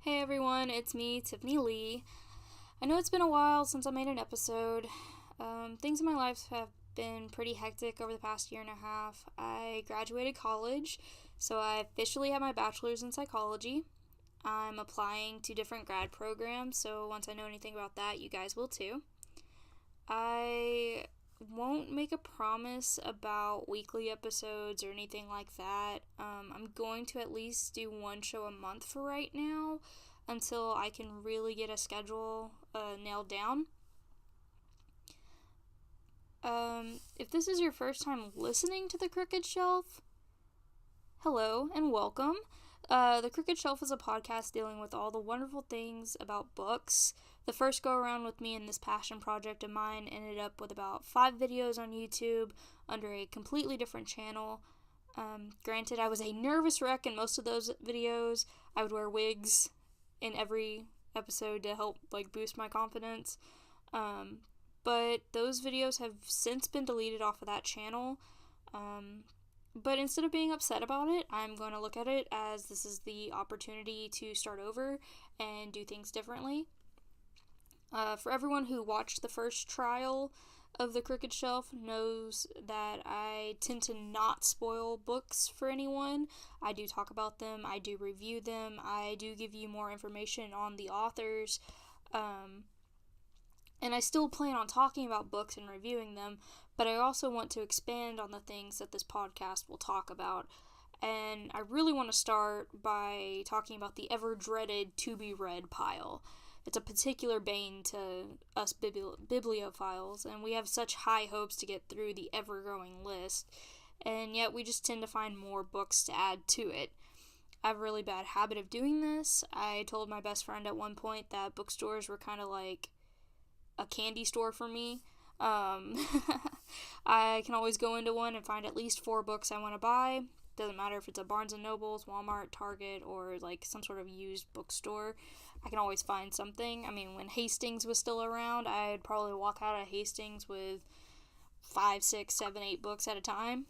Hey everyone, it's me, Tiffany Lee. I know it's been a while since I made an episode. Things in my life have been pretty hectic over the past year and a half. I graduated college, so I officially have my bachelor's in psychology. I'm applying to different grad programs, so once I know anything about that, you guys will too. I won't make a promise about weekly episodes or anything like that. I'm going to at least do one show a month for right now until I can really get a schedule nailed down. If this is your first time listening to The Crooked Shelf, hello and welcome. The Crooked Shelf is a podcast dealing with all the wonderful things about books. The first go around with me in this passion project of mine ended up with about 5 videos on YouTube under a completely different channel. Granted, I was a nervous wreck in most of those videos. I would wear wigs in every episode to help boost my confidence. But those videos have since been deleted off of that channel. But instead of being upset about it, I'm going to look at it as this is the opportunity to start over and do things differently. For everyone who watched the first trial of The Crooked Shelf knows that I tend to not spoil books for anyone. I do talk about them, I do review them, I do give you more information on the authors, and I still plan on talking about books and reviewing them, but I also want to expand on the things that this podcast will talk about. And I really want to start by talking about the ever-dreaded to-be-read pile. It's a particular bane to us bibliophiles, and we have such high hopes to get through the ever-growing list, and yet we just tend to find more books to add to it. I have a really bad habit of doing this. I told my best friend at one point that bookstores were kind of like a candy store for me. I can always go into one and find at least 4 books I want to buy. Doesn't matter if it's a Barnes & Nobles, Walmart, Target, or some sort of used bookstore. I can always find something. I mean, when Hastings was still around, I'd probably walk out of Hastings with 5, 6, 7, 8 books at a time.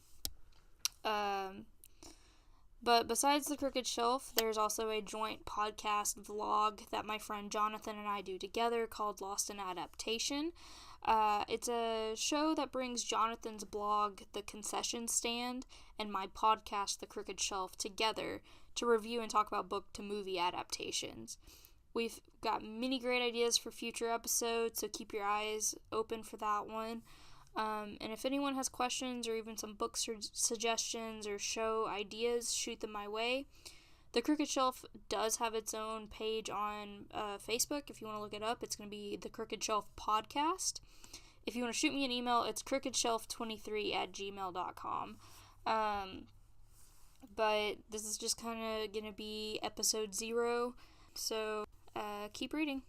But besides The Crooked Shelf, there's also a joint podcast vlog that my friend Jonathan and I do together called Lost in Adaptation. It's a show that brings Jonathan's blog, The Concession Stand, and my podcast, The Crooked Shelf, together to review and talk about book-to-movie adaptations. We've got many great ideas for future episodes, so keep your eyes open for that one. And if anyone has questions or even some book suggestions or show ideas, shoot them my way. The Crooked Shelf does have its own page on Facebook. If you want to look it up, it's going to be The Crooked Shelf Podcast. If you want to shoot me an email, it's crookedshelf23@gmail.com. But this is just kind of going to be episode 0. So keep reading.